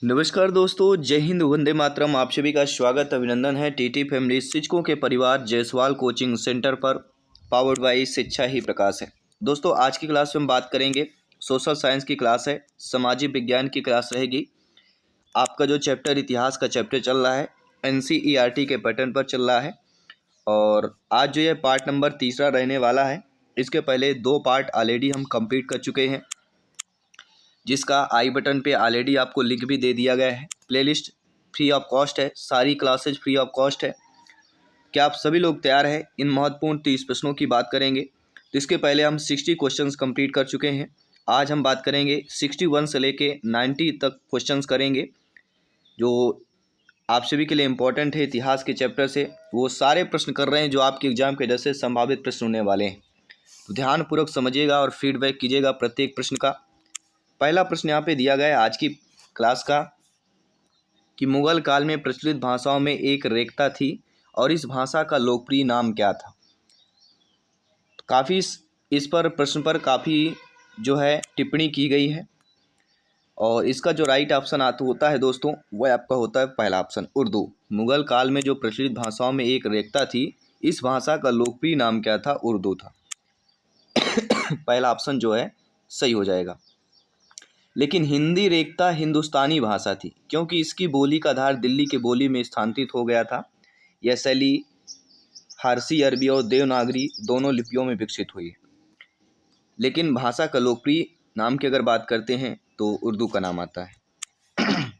नमस्कार दोस्तों, जय हिंद, वंदे मातरम। आप सभी का स्वागत अभिनंदन है टीटी फैमिली शिक्षकों के परिवार जायसवाल कोचिंग सेंटर पर, पावर्ड बाई शिक्षा ही प्रकाश है। दोस्तों, आज की क्लास में हम बात करेंगे, सोशल साइंस की क्लास है, सामाजिक विज्ञान की क्लास रहेगी। आपका जो चैप्टर इतिहास का चैप्टर चल रहा है NCERT के पैटर्न पर चल रहा है और आज जो ये पार्ट नंबर तीसरा रहने वाला है। इसके पहले 2 पार्ट ऑलरेडी हम कंप्लीट कर चुके हैं, जिसका आई बटन पे ऑलरेडी आपको लिंक भी दे दिया गया है। प्लेलिस्ट फ्री ऑफ कॉस्ट है, सारी क्लासेज फ्री ऑफ कॉस्ट है। क्या आप सभी लोग तैयार हैं? इन महत्वपूर्ण 30 प्रश्नों की बात करेंगे। तो इसके पहले हम 60 क्वेश्चंस कंप्लीट कर चुके हैं। आज हम बात करेंगे 61 से लेके 90 तक क्वेश्चंस करेंगे, जो आप सभी के लिए इम्पोर्टेंट है। इतिहास के चैप्टर से वो सारे प्रश्न कर रहे हैं जो आपके एग्जाम के डर से संभावित प्रश्न होने वाले हैं। तो ध्यानपूर्वक समझिएगा और फीडबैक कीजिएगा प्रत्येक प्रश्न का। पहला प्रश्न यहाँ पे दिया गया है आज की क्लास का कि मुगल काल में प्रचलित भाषाओं में एक रेखता थी और इस भाषा का लोकप्रिय नाम क्या था। तो काफ़ी इस पर प्रश्न पर काफ़ी जो है टिप्पणी की गई है और इसका जो राइट ऑप्शन होता है दोस्तों, वह आपका होता है पहला ऑप्शन उर्दू। मुगल काल में जो प्रचलित भाषाओं में एक रेखता थी, इस भाषा का लोकप्रिय नाम क्या था? उर्दू था। पहला ऑप्शन जो है सही हो जाएगा। लेकिन हिंदी रेखता हिंदुस्तानी भाषा थी, क्योंकि इसकी बोली का आधार दिल्ली के बोली में स्थानांतरित हो गया था। यह शैली फारसी, अरबी और देवनागरी दोनों लिपियों में विकसित हुई। लेकिन भाषा का लोकप्रिय नाम की अगर बात करते हैं तो उर्दू का नाम आता है।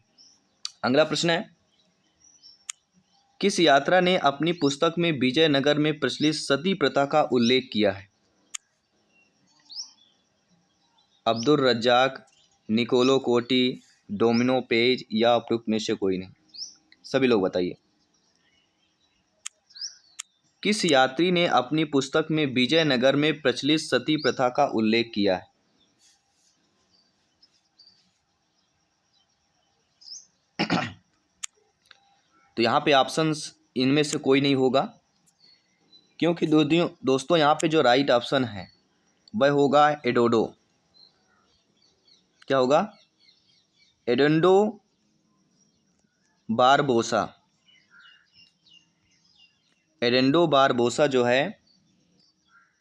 अगला प्रश्न है, किस यात्रा ने अपनी पुस्तक में विजयनगर में प्रचलित सती प्रथा का उल्लेख किया है? अब्दुल रज्जाक, निकोलो कोटी, डोमिनो पेज या उपयुक्त में से कोई नहीं। सभी लोग बताइए, किस यात्री ने अपनी पुस्तक में विजयनगर में प्रचलित सती प्रथा का उल्लेख किया है? तो यहाँ पे ऑप्शंस इनमें से कोई नहीं होगा, क्योंकि दोस्तों यहाँ पे जो राइट ऑप्शन है वह होगा एडोडो। क्या होगा? एडेंडो बारबोसा। एडेंडो बारबोसा जो है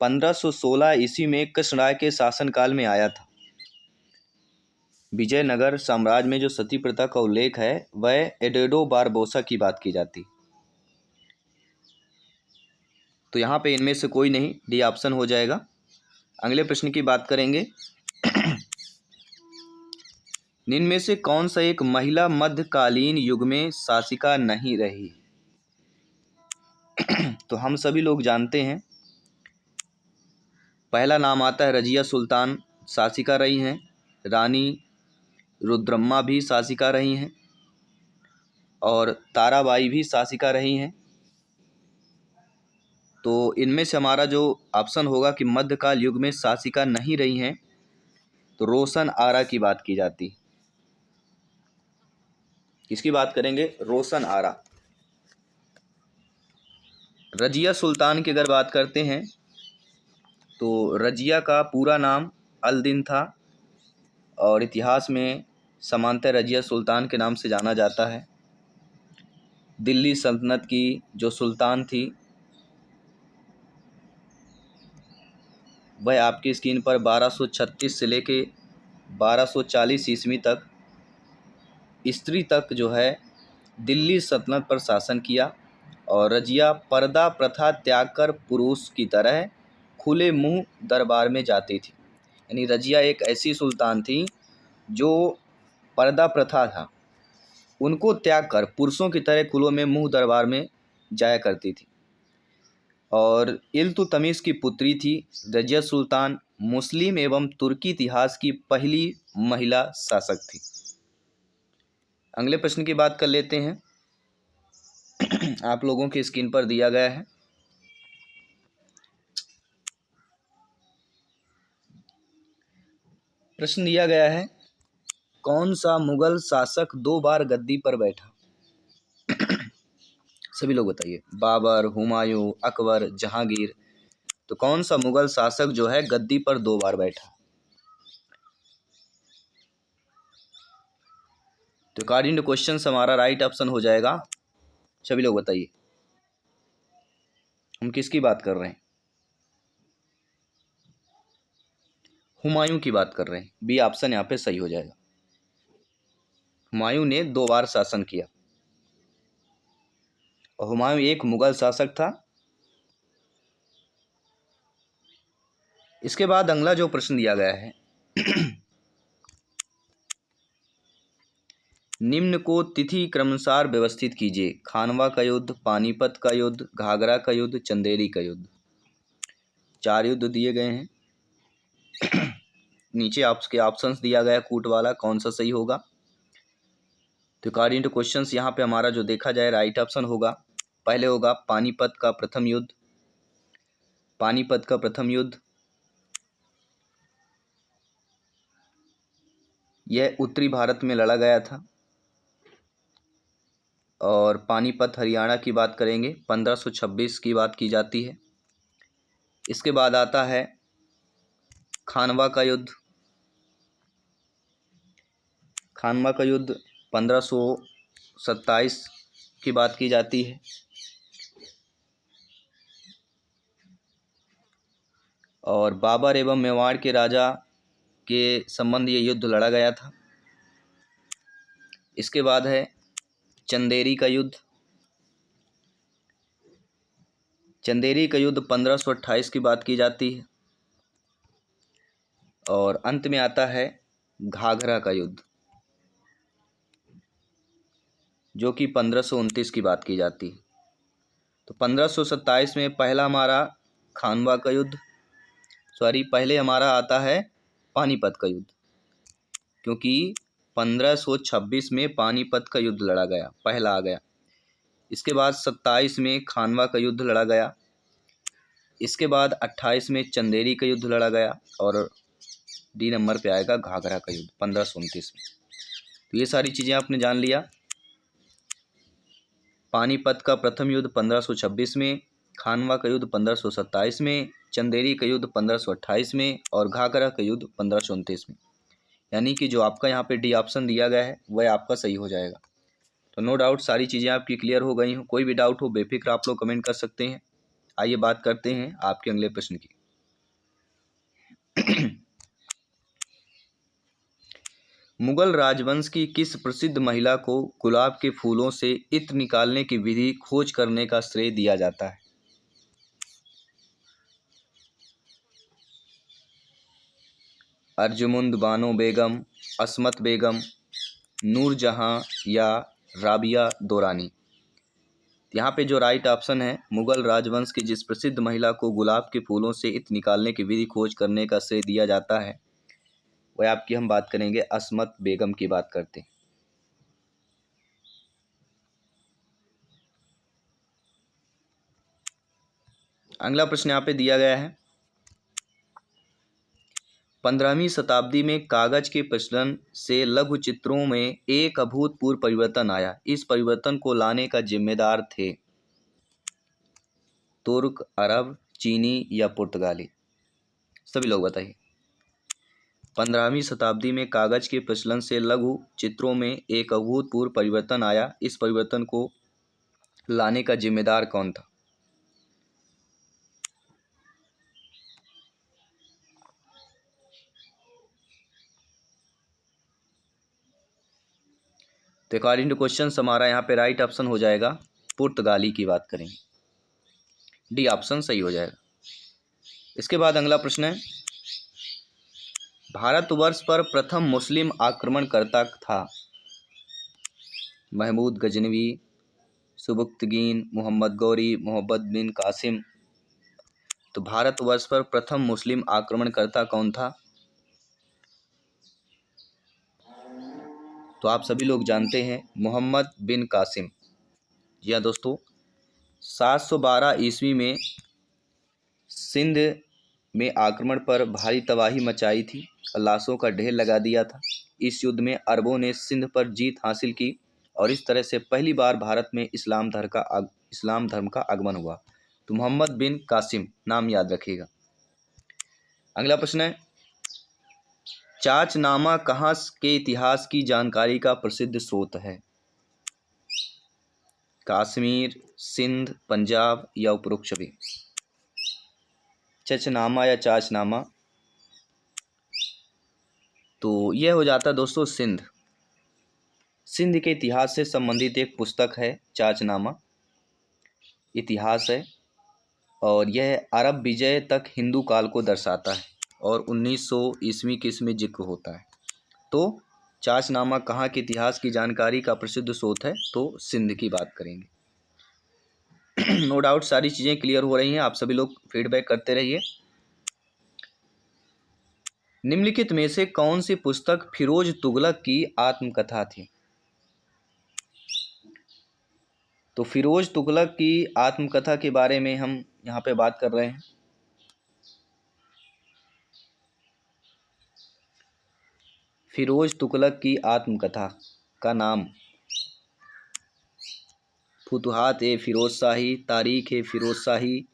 1516 ईस्वी में कृष्णराय के शासनकाल में आया था। विजयनगर साम्राज्य में जो सती प्रथा का उल्लेख है वह एडेडो बारबोसा की बात की जाती। तो यहाँ पे इनमें से कोई नहीं, डी ऑप्शन हो जाएगा। अगले प्रश्न की बात करेंगे, निम्न में से कौन सा एक महिला मध्यकालीन युग में शासिका नहीं रही? तो हम सभी लोग जानते हैं, पहला नाम आता है रजिया सुल्तान, शासिका रही हैं। रानी रुद्रम्मा भी शासिका रही हैं और ताराबाई भी शासिका रही हैं। तो इनमें से हमारा जो ऑप्शन होगा कि मध्यकाल युग में शासिका नहीं रही हैं, तो रोशन आरा की बात की जाती। किसकी बात करेंगे? रोशन आरा। रजिया सुल्तान की अगर बात करते हैं तो रजिया का पूरा नाम अल-दिन था और इतिहास में समान्तर रजिया सुल्तान के नाम से जाना जाता है। दिल्ली सल्तनत की जो सुल्तान थी वह आपकी स्क्रीन पर 1236 से लेके 1240 ईस्वी तक स्त्री तक जो है दिल्ली सल्तनत पर शासन किया। और रजिया पर्दा प्रथा त्याग कर पुरुष की तरह खुले मुंह दरबार में जाती थी। यानी रजिया एक ऐसी सुल्तान थी जो पर्दा प्रथा था उनको त्याग कर पुरुषों की तरह खुले में मुंह दरबार में जाया करती थी। और इल्तुतमिश की पुत्री थी। रजिया सुल्तान मुस्लिम एवं तुर्की इतिहास की पहली महिला शासक थी। अगले प्रश्न की बात कर लेते हैं। आप लोगों की स्क्रीन पर दिया गया है, प्रश्न दिया गया है, कौन सा मुगल शासक 2 बार गद्दी पर बैठा? सभी लोग बताइए, बाबर, हुमायूं, अकबर, जहांगीर। तो कौन सा मुगल शासक जो है गद्दी पर 2 बार बैठा? तो अकॉर्डिंग टू क्वेश्चन हमारा राइट ऑप्शन हो जाएगा, सभी लोग बताइए, हम किसकी बात कर रहे हैं? हुमायूं की बात कर रहे हैं। बी ऑप्शन यहाँ पे सही हो जाएगा। हुमायूं ने 2 बार शासन किया और हुमायूं एक मुगल शासक था। इसके बाद अगला जो प्रश्न दिया गया है, निम्न को तिथि क्रमानुसार व्यवस्थित कीजिए। खानवा का युद्ध, पानीपत का युद्ध, घाघरा का युद्ध, चंदेरी का युद्ध। 4 युद्ध दिए गए हैं। नीचे आपके ऑप्शंस दिया गया कूट वाला, कौन सा सही होगा? तो अकॉर्डिंग टू क्वेश्चंस यहाँ पे हमारा जो देखा जाए राइट ऑप्शन होगा, पहले होगा पानीपत का प्रथम युद्ध। पानीपत का प्रथम युद्ध यह उत्तरी भारत में लड़ा गया था और पानीपत हरियाणा की बात करेंगे 1526 की बात की जाती है। इसके बाद आता है खानवा का युद्ध। खानवा का युद्ध 1527 की बात की जाती है। और बाबर एवं मेवाड़ के राजा के संबंध ये युद्ध लड़ा गया था। इसके बाद है चंदेरी का युद्ध। चंदेरी का युद्ध 1528 की बात की जाती है। और अंत में आता है घाघरा का युद्ध, जो कि 1529 की बात की जाती है। तो 1527 में पहला हमारा खानवा का युद्ध, पहले हमारा आता है पानीपत का युद्ध, क्योंकि 1526 में पानीपत का युद्ध लड़ा गया, पहला आ गया। इसके बाद 27 में खानवा का युद्ध लड़ा गया। इसके बाद 28 में चंदेरी का युद्ध लड़ा गया और डी नंबर पे आएगा घाघरा का युद्ध 1529 में। तो ये सारी चीज़ें आपने जान लिया। पानीपत का प्रथम युद्ध 1526 में, खानवा का युद्ध 1527 में, चंदेरी का युद्ध 1528 में और घाघरा का युद्ध 1529 में। यानी कि जो आपका यहाँ पे डी ऑप्शन दिया गया है वह आपका सही हो जाएगा। तो नो डाउट सारी चीज़ें आपकी क्लियर हो गई हो। कोई भी डाउट हो बेफिक्र आप लोग कमेंट कर सकते हैं। आइए बात करते हैं आपके अगले प्रश्न की। मुगल राजवंश की किस प्रसिद्ध महिला को गुलाब के फूलों से इत्र निकालने की विधि खोज करने का श्रेय दिया जाता है? अर्जुमुंद बानो बेगम, असमत बेगम, नूरजहां या राबिया दोरानी। यहाँ पे जो राइट ऑप्शन है, मुगल राजवंश की जिस प्रसिद्ध महिला को गुलाब के फूलों से इत्र निकालने की विधि खोज करने का श्रेय दिया जाता है, वह आपकी हम बात करेंगे असमत बेगम की बात करते हैं। अगला प्रश्न यहाँ पे दिया गया है, 15वीं शताब्दी में कागज के प्रचलन से लघु चित्रों में एक अभूतपूर्व परिवर्तन आया। इस परिवर्तन को लाने का जिम्मेदार थे तुर्क, अरब, चीनी या पुर्तगाली? सभी लोग बताइए। 15वीं शताब्दी में कागज के प्रचलन से लघु चित्रों में एक अभूतपूर्व परिवर्तन आया। इस परिवर्तन को लाने का जिम्मेदार कौन था? तो अकॉर्डिंग टू क्वेश्चन हमारा यहाँ पे राइट ऑप्शन हो जाएगा पुर्तगाली की बात करेंगे, डी ऑप्शन सही हो जाएगा। इसके बाद अगला प्रश्न है, भारतवर्ष पर प्रथम मुस्लिम आक्रमणकर्ता था? महमूद गजनवी, सुबुक्तगीन, मोहम्मद गौरी, मोहम्मद बिन कासिम। तो भारतवर्ष पर प्रथम मुस्लिम आक्रमणकर्ता कौन था? तो आप सभी लोग जानते हैं मोहम्मद बिन कासिम। जी हाँ दोस्तों, 712 ईस्वी में सिंध में आक्रमण पर भारी तबाही मचाई थी और लाशों का ढेर लगा दिया था। इस युद्ध में अरबों ने सिंध पर जीत हासिल की और इस तरह से पहली बार भारत में इस्लाम धर्म का आगमन हुआ। तो मोहम्मद बिन कासिम नाम याद रखिएगा। अगला प्रश्न है, चाचनामा कहाँ के इतिहास की जानकारी का प्रसिद्ध स्रोत है? कश्मीर, सिंध, पंजाब या उपरोक्त सभी? चचनामा या चाचनामा, तो यह हो जाता दोस्तों सिंध। सिंध के इतिहास से संबंधित एक पुस्तक है चाचनामा, इतिहास है, और यह अरब विजय तक हिंदू काल को दर्शाता है और 1900 ईस्वी के इसमें जिक्र होता है। तो चाचनामा कहाँ के इतिहास की जानकारी का प्रसिद्ध स्रोत है? तो सिंध की बात करेंगे। नो डाउट सारी चीज़ें क्लियर हो रही हैं, आप सभी लोग फीडबैक करते रहिए। निम्नलिखित में से कौन सी पुस्तक फिरोज तुगलक की आत्मकथा थी? तो फिरोज तुगलक की आत्मकथा के बारे में हम यहाँ पे बात कर रहे हैं। फिरोज तुगलक की आत्मकथा का नाम फुतुहात ए फिरोज शाही, तारीख ए फिरोज शाही,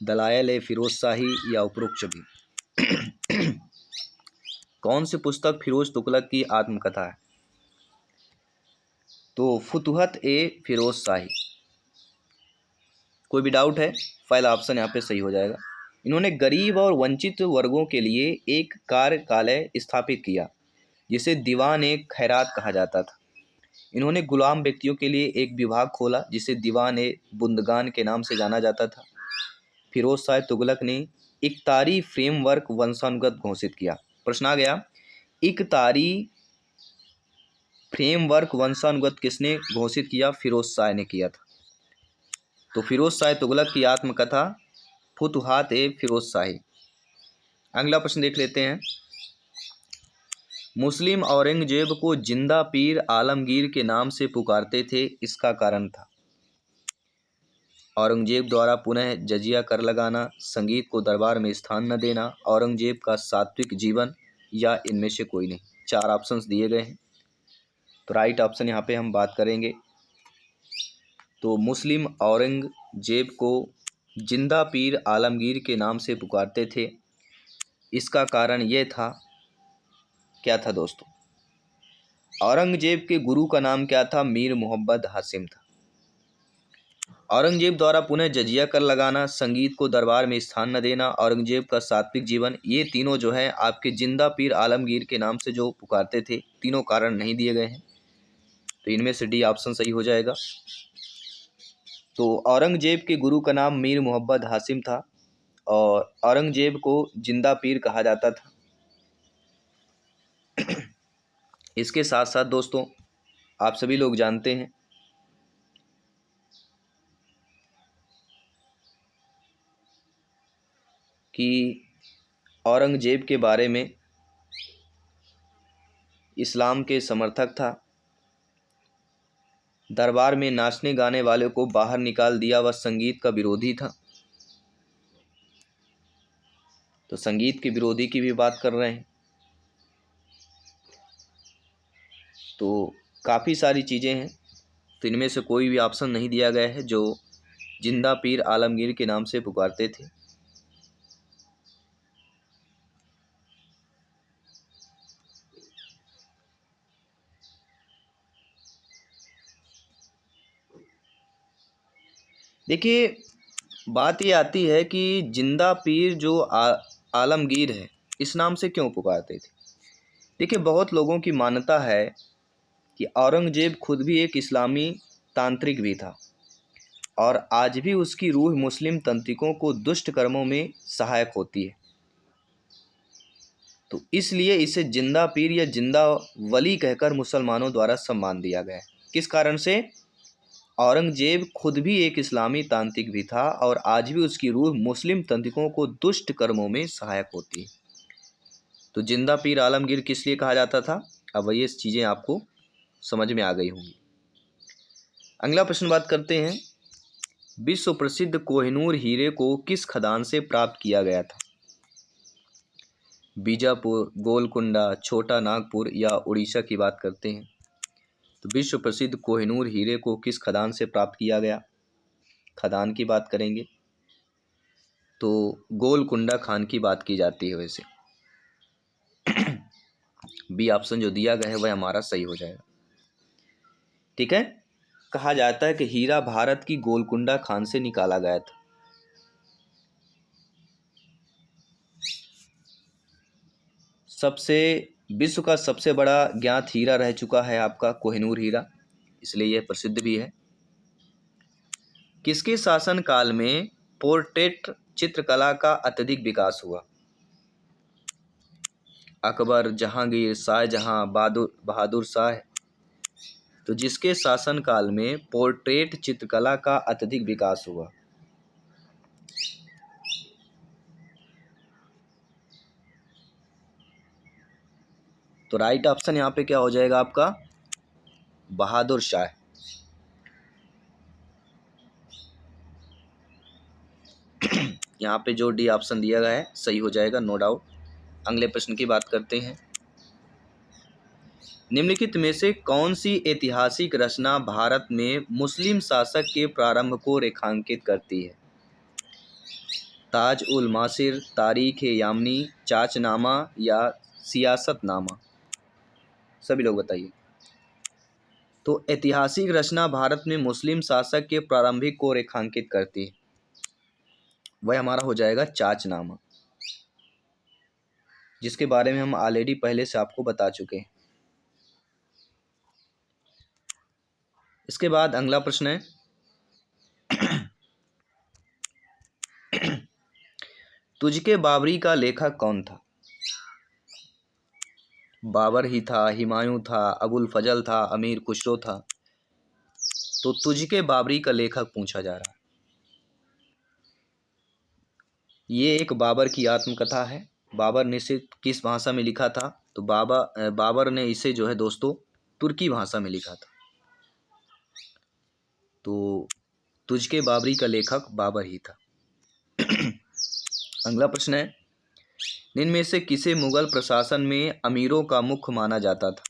दलायल ए फिरोज शाही या उपरोक्त सभी? कौन सी पुस्तक फिरोज तुगलक की आत्मकथा है? तो फुतुहत ए फिरोज शाही। कोई भी डाउट है? पहला ऑप्शन यहाँ पे सही हो जाएगा। इन्होंने गरीब और वंचित वर्गों के लिए एक कार्यालय स्थापित किया जिसे दीवान ए खैरात कहा जाता था। इन्होंने गुलाम व्यक्तियों के लिए एक विभाग खोला जिसे दीवान ए बुंदगान के नाम से जाना जाता था। फिरोज शाह तुगलक ने इकतारी फ्रेमवर्क वंशानुगत घोषित किया। प्रश्न आ गया, इकतारी फ्रेमवर्क वंशानुगत किसने घोषित किया? फिरोज शाह ने किया था। तो फिरोज शाह तुगलक की आत्मकथा फुतुहात ए फिरोज शाही। अगला प्रश्न देख लेते हैं। मुस्लिम औरंगजेब को जिंदा पीर आलमगीर के नाम से पुकारते थे, इसका कारण था? औरंगजेब द्वारा पुनः जजिया कर लगाना, संगीत को दरबार में स्थान न देना, औरंगजेब का सात्विक जीवन, या इनमें से कोई नहीं। चार ऑप्शंस दिए गए हैं, तो राइट ऑप्शन यहाँ पे हम बात करेंगे। तो मुस्लिम औरंगजेब को जिंदा पीर आलमगीर के नाम से पुकारते थे, इसका कारण यह था, क्या था दोस्तों? औरंगजेब के गुरु का नाम क्या था? मीर मोहम्मद हासिम था। औरंगजेब द्वारा पुनः जजिया कर लगाना, संगीत को दरबार में स्थान न देना, औरंगजेब का सात्विक जीवन, ये तीनों जो है आपके जिंदा पीर आलमगीर के नाम से जो पुकारते थे, तीनों कारण नहीं दिए गए हैं, तो इनमें से डी ऑप्शन सही हो जाएगा। तो औरंगजेब के गुरु का नाम मीर मोहम्मद हासिम था और औरंगजेब को जिंदा पीर कहा जाता था। इसके साथ साथ दोस्तों आप सभी लोग जानते हैं कि औरंगजेब के बारे में इस्लाम के समर्थक था, दरबार में नाचने गाने वाले को बाहर निकाल दिया, वह संगीत का विरोधी था। तो संगीत के विरोधी की भी बात कर रहे हैं, तो काफ़ी सारी चीज़ें हैं, तो इनमें से कोई भी ऑप्शन नहीं दिया गया है जो जिंदा पीर आलमगीर के नाम से पुकारते थे। देखिए बात ये आती है कि जिंदा पीर जो आलमगीर है इस नाम से क्यों पुकारते थे। देखिए बहुत लोगों की मान्यता है कि औरंगजेब खुद भी एक इस्लामी तांत्रिक भी था और आज भी उसकी रूह मुस्लिम तांत्रिकों को दुष्ट कर्मों में सहायक होती है, तो इसलिए इसे जिंदा पीर या जिंदा वली कहकर मुसलमानों द्वारा सम्मान दिया गया है। किस कारण से? औरंगजेब खुद भी एक इस्लामी तांत्रिक भी था और आज भी उसकी रूह मुस्लिम तांत्रिकों को दुष्ट कर्मों में सहायक होती है। तो जिंदा पीर आलमगीर किस लिए कहा जाता था? अब ये चीज़ें आपको समझ में आ गई होंगी। अगला प्रश्न बात करते हैं, विश्व प्रसिद्ध कोहिनूर हीरे को किस खदान से प्राप्त किया गया था? बीजापुर, गोलकुंडा, छोटा नागपुर या उड़ीसा की बात करते हैं। तो विश्व प्रसिद्ध कोहिनूर हीरे को किस खदान से प्राप्त किया गया? खदान की बात करेंगे तो गोलकुंडा खान की बात की जाती है वैसे। बी ऑप्शन जो दिया गया है वह हमारा सही हो जाएगा। ठीक है। कहा जाता है कि हीरा भारत की गोलकुंडा खान से निकाला गया था। सबसे विश्व का सबसे बड़ा ज्ञात हीरा रह चुका है आपका कोहिनूर हीरा, इसलिए यह प्रसिद्ध भी है। किसके शासन काल में पोर्ट्रेट चित्रकला का अत्यधिक विकास हुआ? अकबर, जहांगीर, शाहजहां, बहादुर शाह। तो जिसके शासन काल में पोर्ट्रेट चित्रकला का अत्यधिक विकास हुआ? तो राइट ऑप्शन यहाँ पे क्या हो जाएगा आपका? बहादुर शाह। यहाँ पे जो डी ऑप्शन दिया गया है सही हो जाएगा, नो डाउट। अगले प्रश्न की बात करते हैं। निम्नलिखित में से कौन सी ऐतिहासिक रचना भारत में मुस्लिम शासक के प्रारंभ को रेखांकित करती है? ताज उल मासिर, तारीख ए यामनी, चाचनामा या सियासतनामा? सभी लोग बताइए। तो ऐतिहासिक रचना भारत में मुस्लिम शासक के प्रारंभिक को रेखांकित करती है, वह हमारा हो जाएगा चाचनामा, जिसके बारे में हम ऑलरेडी पहले से आपको बता चुके हैं। इसके बाद अगला प्रश्न है, तुझके बाबरी का लेखक कौन था? बाबर ही था, हुमायूं था, अबुल फजल था, अमीर खुसरो था? तो तुझके बाबरी का लेखक पूछा जा रहा है। ये एक बाबर की आत्मकथा है। बाबर ने इसे किस भाषा में लिखा था? तो बाबर ने इसे जो है दोस्तों तुर्की भाषा में लिखा था। तो तुझके बाबरी का लेखक बाबर ही था। अगला प्रश्न है, निम्न में से किसे मुगल प्रशासन में अमीरों का मुख्य माना जाता था?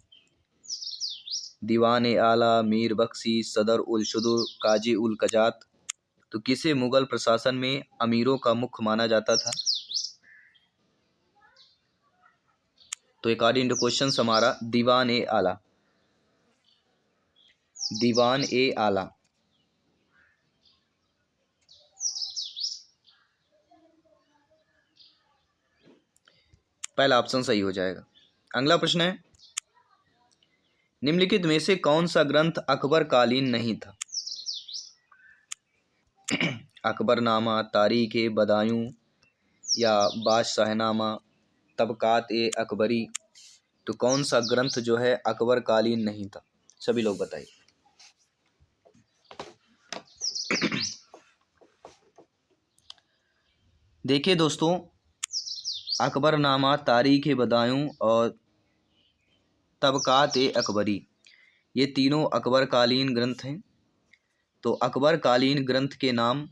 दीवान ए आला, मीर बख्शी, सदर उल शुदूर, काजी उल कजात? तो किसे मुगल प्रशासन में अमीरों का मुख्य माना जाता था? तो अकॉर्डिंग टू क्वेश्चन हमारा दीवान ए आला, दीवान ए आला। पहला ऑप्शन सही हो जाएगा। अगला प्रश्न है, निम्नलिखित में से कौन सा ग्रंथ अकबर कालीन नहीं था? अकबरनामा, तारीख ए बदायूं या बादशाहनामा, तबकात ए अकबरी? तो कौन सा ग्रंथ जो है अकबर कालीन नहीं था? सभी लोग बताइए। देखिए दोस्तों, अकबरनामा, तारीख ए बदायूं और तबकात ए अकबरी, ये तीनों अकबर कालीन ग्रंथ हैं। तो अकबर कालीन ग्रंथ के नाम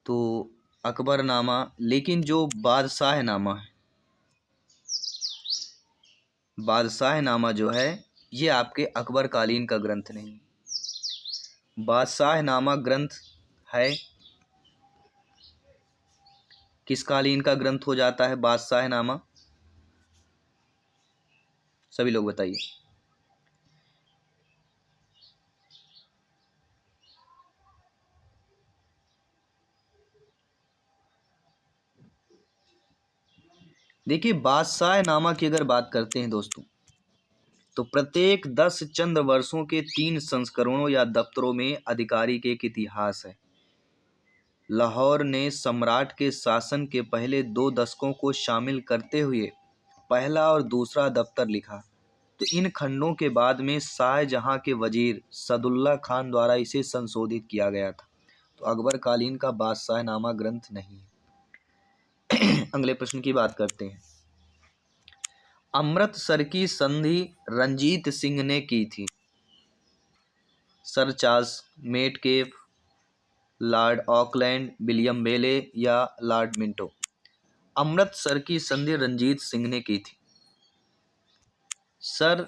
तो अकबरनामा, लेकिन जो बादशाहनामा है, बादशाहनामा जो है ये आपके अकबर कालीन का ग्रंथ नहीं। बादशाहनामा ग्रंथ है किस कालीन का ग्रंथ हो जाता है बादशाहनामा? सभी लोग बताइए। देखिए, बादशाहनामा की अगर बात करते हैं दोस्तों, तो प्रत्येक 10 चंद्र वर्षों के 3 संस्करणों या दफ्तरों में अधिकारी के एक इतिहास है। लाहौर ने सम्राट के शासन के पहले 2 दशकों को शामिल करते हुए पहला और दूसरा दफ्तर लिखा। तो इन खंडों के बाद में शाहजहां के वजीर सदुल्ला खान द्वारा इसे संशोधित किया गया था। तो अकबर कालीन का बादशाहनामा ग्रंथ नहीं है। अगले प्रश्न की बात करते हैं। अमृतसर की संधि रंजीत सिंह ने की थी? Sir Charles Metcalfe, lord Auckland, William Bayley या लॉर्ड मिंटो? अमृतसर की संधि रंजीत सिंह ने की थी। सर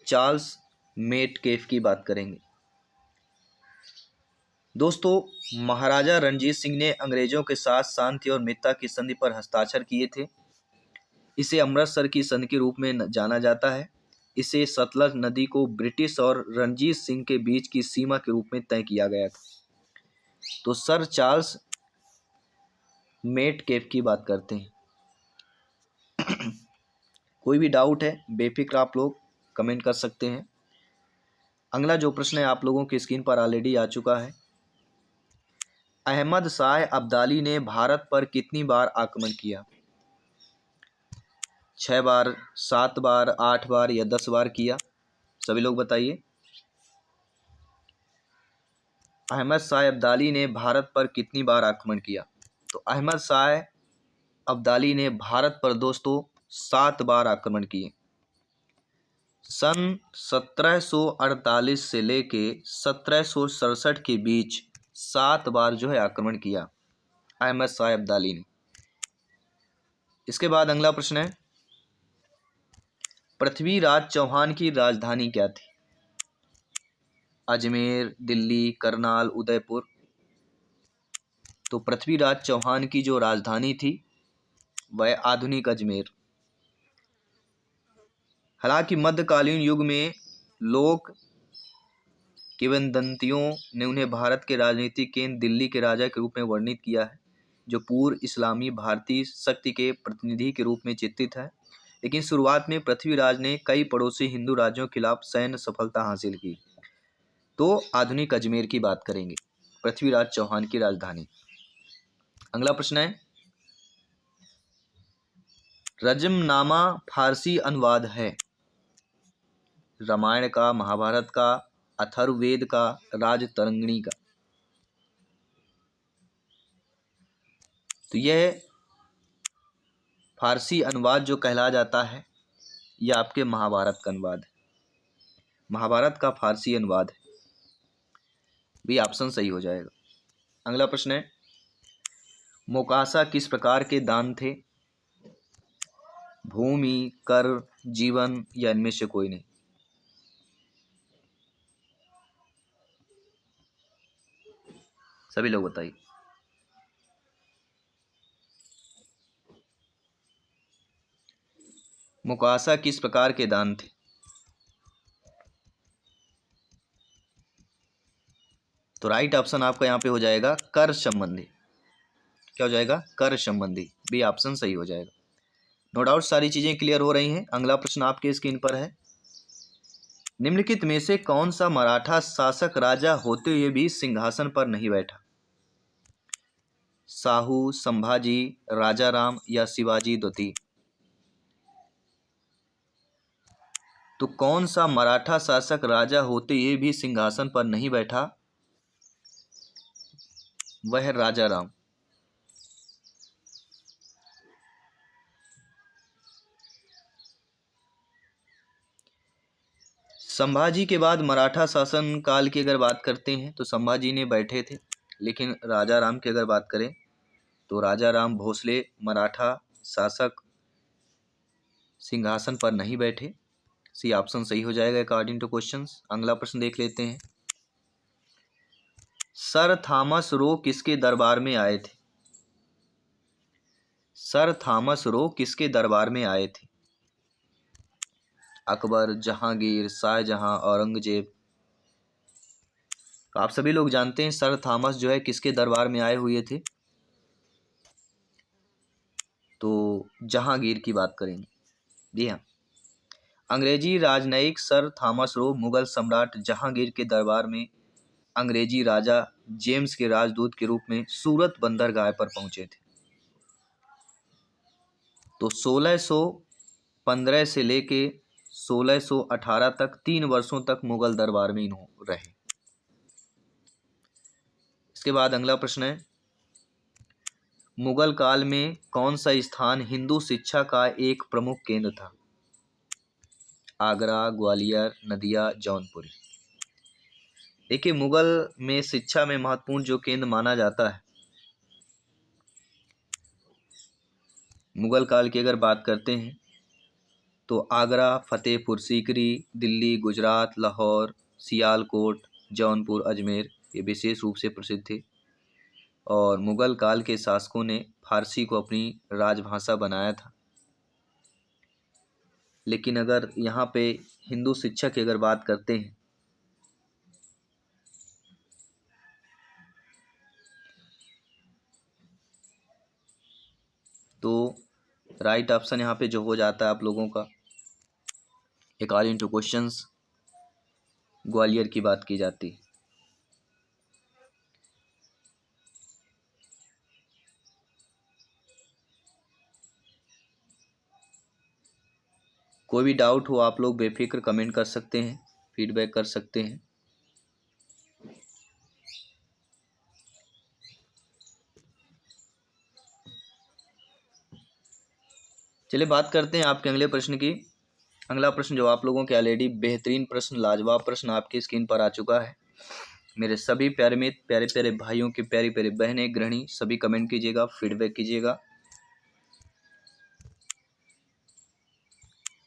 चार्ल्स मेटकेफ की बात करेंगे। दोस्तों, महाराजा रणजीत सिंह ने अंग्रेजों के साथ शांति और मित्रता की संधि पर हस्ताक्षर किए थे। इसे अमृतसर की संधि के रूप में जाना जाता है। इसे सतलज नदी को ब्रिटिश और रणजीत सिंह के बीच की सीमा के रूप में तय किया गया था। तो सर चार्ल्स मेटकेफ की बात करते हैं। कोई भी डाउट है बेफिक्र आप लोग कमेंट कर सकते हैं। अगला जो प्रश्न है आप लोगों की स्क्रीन पर ऑलरेडी आ चुका है। अहमद शाह अब्दाली ने भारत पर कितनी बार आक्रमण किया? 6 बार, 7 बार, 8 बार या 10 बार किया? सभी लोग बताइए। अहमद शाह अब्दाली ने भारत पर कितनी बार आक्रमण किया? तो अहमद शाह अब्दाली ने भारत पर दोस्तों 7 बार आक्रमण किए। सन 1748 से लेके 1767 के बीच 7 बार जो है आक्रमण किया अहमद शाह अब्दाली ने। इसके बाद अगला प्रश्न है, पृथ्वीराज चौहान की राजधानी क्या थी? अजमेर, दिल्ली, करनाल, उदयपुर। तो पृथ्वीराज चौहान की जो राजधानी थी वह आधुनिक अजमेर। हालांकि मध्यकालीन युग में लोग किंवदंतियों ने उन्हें भारत के राजनीतिक केंद्र दिल्ली के राजा के रूप में वर्णित किया है, जो पूर्व इस्लामी भारतीय शक्ति के प्रतिनिधि के रूप में चित्रित है। लेकिन शुरुआत में पृथ्वीराज ने कई पड़ोसी हिंदू राज्यों के खिलाफ सैन्य सफलता हासिल की। तो आधुनिक अजमेर की बात करेंगे, पृथ्वीराज चौहान की राजधानी। अगला प्रश्न है, रजमनामा फारसी अनुवाद है? रामायण का, महाभारत का, अथर्ववेद का, राजतरंगिणी का? तो यह फारसी अनुवाद जो कहला जाता है यह आपके महाभारत का अनुवाद है। महाभारत का फारसी अनुवाद है। भी ऑप्शन सही हो जाएगा। अगला प्रश्न है, मोकाशा किस प्रकार के दान थे? भूमि, कर, जीवन या इनमें से कोई नहीं? सभी लोग बताइए। मोकाशा किस प्रकार के दान थे? तो राइट ऑप्शन आपका यहाँ पे हो जाएगा कर संबंधी। क्या हो जाएगा? कर संबंधी। भी ऑप्शन सही हो जाएगा। नो डाउट सारी चीजें क्लियर हो रही हैं। अगला प्रश्न आपके स्क्रीन पर है, निम्नलिखित में से कौन सा मराठा शासक राजा होते हुए भी सिंहासन पर नहीं बैठा? साहू, संभाजी, राजाराम या शिवाजी द्वितीय? तो कौन सा मराठा शासक राजा होते हुए भी सिंहासन पर नहीं बैठा? वह है राजाराम। संभाजी के बाद मराठा शासन काल की अगर बात करते हैं तो संभाजी ने बैठे थे, लेकिन राजाराम की अगर बात करें तो राजाराम भोसले मराठा शासक सिंहासन पर नहीं बैठे। सी ऑप्शन सही हो जाएगा अकॉर्डिंग टू क्वेश्चंस। अगला प्रश्न देख लेते हैं, सर थॉमस रो किसके दरबार में आए थे? सर थॉमस रो किसके दरबार में आए थे? अकबर, जहांगीर, शाहजहां, औरंगजेब? तो आप सभी लोग जानते हैं सर थॉमस जो है किसके दरबार में आए हुए थे? तो जहांगीर की बात करेंगे। जी हाँ, अंग्रेजी राजनयिक सर थॉमस रो मुगल सम्राट जहांगीर के दरबार में अंग्रेजी राजा जेम्स के राजदूत के रूप में सूरत बंदरगाह पर पहुंचे थे। तो 1615 से लेके 1618 तक 3 वर्षों तक मुगल दरबार में इन्होंने रहे। इसके बाद अगला प्रश्न है, मुगल काल में कौन सा स्थान हिंदू शिक्षा का एक प्रमुख केंद्र था? आगरा, ग्वालियर, नदिया, जौनपुर? देखिए, मुगल में शिक्षा में महत्वपूर्ण जो केंद्र माना जाता है, मुगल काल की अगर बात करते हैं तो आगरा, फतेहपुर सीकरी, दिल्ली, गुजरात, लाहौर, सियालकोट, जौनपुर, अजमेर ये विशेष रूप से प्रसिद्ध थे। और मुगल काल के शासकों ने फारसी को अपनी राजभाषा बनाया था। लेकिन अगर यहाँ पे हिंदू शिक्षा की अगर बात करते हैं तो राइट ऑप्शन यहाँ पे जो हो जाता है आप लोगों का, अकॉर्डिंग टू क्वेश्चंस, ग्वालियर की बात की जाती है। कोई भी डाउट हो आप लोग बेफिक्र कमेंट कर सकते हैं, फीडबैक कर सकते हैं। चलिए बात करते हैं आपके अगले प्रश्न की। अगला प्रश्न जो आप लोगों के ऑलरेडी बेहतरीन प्रश्न, लाजवाब प्रश्न आपकी स्क्रीन पर आ चुका है। मेरे सभी प्यारे मित्र, प्यारे प्यारे भाइयों की प्यारी प्यारी बहनें, गृहिणी, सभी कमेंट कीजिएगा, फीडबैक कीजिएगा।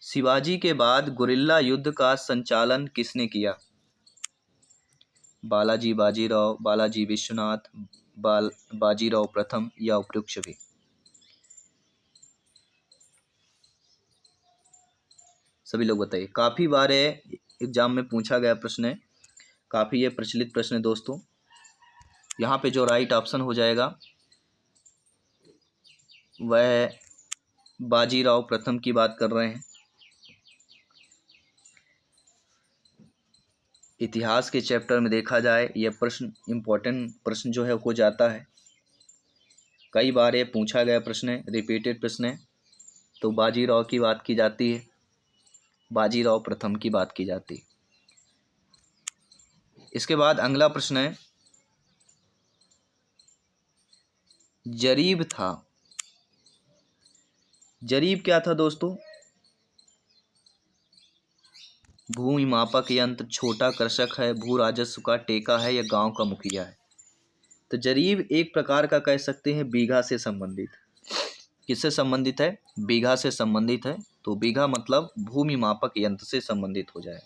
शिवाजी के बाद गुरिल्ला युद्ध का संचालन किसने किया? बालाजी बाजीराव, बालाजी विश्वनाथ, बाजीराव प्रथम या उपयुक्त भी? सभी लोग बताइए। काफ़ी बार एग्जाम में पूछा गया प्रश्न है, काफ़ी ये प्रचलित प्रश्न है दोस्तों। यहाँ पे जो राइट ऑप्शन हो जाएगा वह बाजीराव प्रथम की बात कर रहे हैं। इतिहास के चैप्टर में देखा जाए यह प्रश्न इम्पोर्टेंट प्रश्न जो है हो जाता है, कई बार ये पूछा गया प्रश्न है, रिपीटेड प्रश्न है। तो बाजीराव की बात की जाती है, बाजीराव प्रथम की बात की जाती है। इसके बाद अगला प्रश्न है, जरीब था, जरीब क्या था दोस्तों? भूमि मापक यंत्र, छोटा कृषक है, भू राजस्व का टेका है या गांव का मुखिया है? तो जरीब एक प्रकार का कह सकते हैं बीघा से संबंधित। किससे संबंधित है? बीघा से संबंधित है। तो बीघा मतलब भूमि मापक यंत्र से संबंधित हो जाए।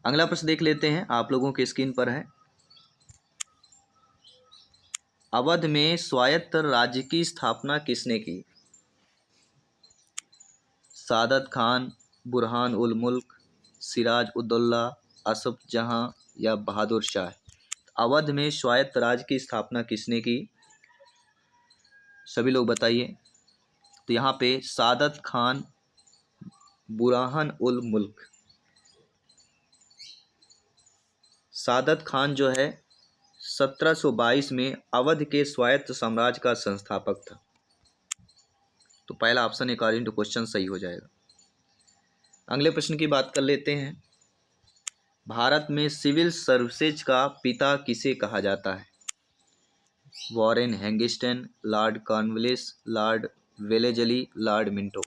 अगला प्रश्न देख लेते हैं, आप लोगों के स्क्रीन पर है। अवध में स्वायत्त राज्य की स्थापना किसने की? सादत खान, बुरहान उल मुल्क, सिराज उद्दौला, असफ जहां या बहादुर शाह? अवध में स्वायत्त राज्य की स्थापना किसने की? सभी लोग बताइए। तो यहाँ पे सादत खान, बुरहान उल मुल्क। सादत खान जो है 1722 में अवध के स्वायत्त साम्राज्य का संस्थापक था। तो पहला ऑप्शन अकॉर्डिंग टू क्वेश्चन सही हो जाएगा। अगले प्रश्न की बात कर लेते हैं। भारत में सिविल सर्विसेज का पिता किसे कहा जाता है? वॉरेन हेंगिस्टन, lord Cornwallis, lord Wellesley, lord Minto?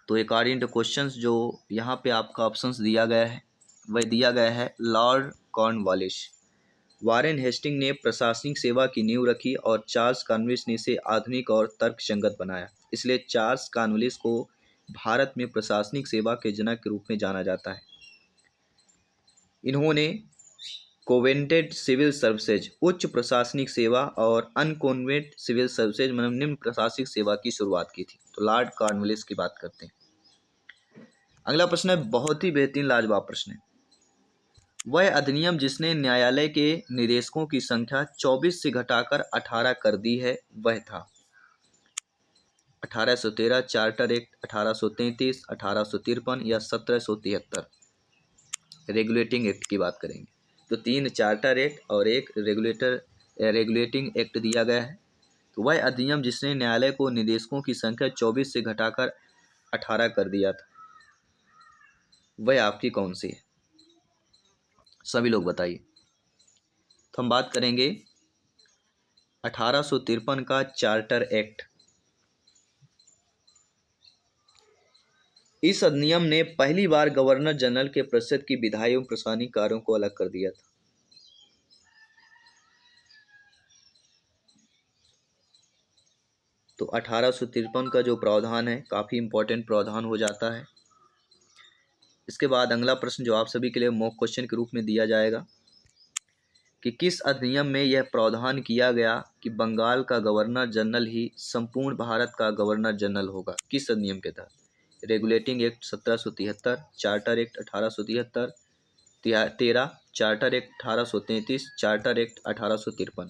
तो अकॉर्डिंग टू क्वेश्चंस जो यहाँ पे आपका ऑप्शंस दिया गया है वह दिया गया है लॉर्ड कॉर्नवालिस। वॉरेन हेस्टिंग ने प्रशासनिक सेवा की नींव रखी और चार्ल्स कॉर्नवालिस ने इसे आधुनिक और तर्कसंगत बनाया। इसलिए चार्ल्स कॉर्नवालिस को भारत में प्रशासनिक सेवा के जनक के रूप में जाना जाता है। इन्होंने कोवेंटेड सिविल सर्विसेज उच्च प्रशासनिक सेवा और अनकोवेंटेड सिविल सर्विसेज मतलब निम्न प्रशासनिक सेवा की शुरुआत की थी। तो लॉर्ड कॉर्नवालिस की बात करते हैं। अगला प्रश्न है, बहुत ही बेहतरीन लाजवाब प्रश्न है। वह अधिनियम जिसने न्यायालय के निदेशकों की संख्या 24 से घटाकर 18 कर दी है वह था? 1813 चार्टर एक्ट, 1833, 1853 या 1773? रेगुलेटिंग एक्ट की बात करेंगे तो 3 चार्टर एक्ट और एक रेगुलेटिंग एक्ट दिया गया है। तो वह अधिनियम जिसने न्यायालय को निदेशकों की संख्या 24 से घटाकर 18 कर दिया था वह आपकी कौन सी है? सभी लोग बताइए। तो हम बात करेंगे 1853 का चार्टर एक्ट। इस अधिनियम ने पहली बार गवर्नर जनरल के परिषद की विधायी एवं प्रशासनिक कार्यों को अलग कर दिया था। तो 1853 का जो प्रावधान है काफ़ी इम्पोर्टेंट प्रावधान हो जाता है। इसके बाद अगला प्रश्न जो आप सभी के लिए मॉक क्वेश्चन के रूप में दिया जाएगा कि किस अधिनियम में यह प्रावधान किया गया कि बंगाल का गवर्नर जनरल ही संपूर्ण भारत का गवर्नर जनरल होगा। किस अधिनियम के तहत? Regulating act 1773, charter act 1873, 13 charter act 1833, charter act 1853।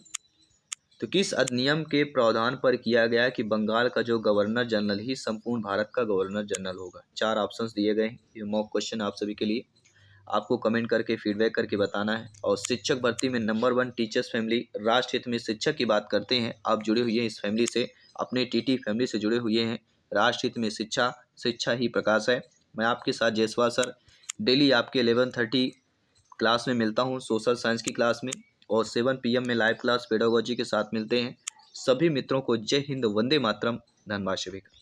तो किस अधिनियम के प्रावधान पर किया गया कि बंगाल का जो गवर्नर जनरल ही संपूर्ण भारत का गवर्नर जनरल होगा? 4 ऑप्शंस दिए गए हैं। ये मॉक क्वेश्चन आप सभी के लिए, आपको कमेंट करके फीडबैक करके बताना है। और शिक्षक भर्ती में नंबर 1 टीचर्स फैमिली राष्ट्र हित में शिक्षक की बात करते हैं। आप जुड़े हुए हैं इस फैमिली से, अपने टीटी फैमिली से जुड़े हुए हैं। राष्ट्र हित में शिक्षा, शिक्षा ही प्रकाश है। मैं आपके साथ जायसवाल सर डेली आपके 11:30 क्लास में मिलता हूँ, सोशल साइंस की क्लास में, और 7 PM में लाइव क्लास पेडागोजी के साथ मिलते हैं। सभी मित्रों को जय हिंद, वंदे मातरम, धन्यवाद सभी का।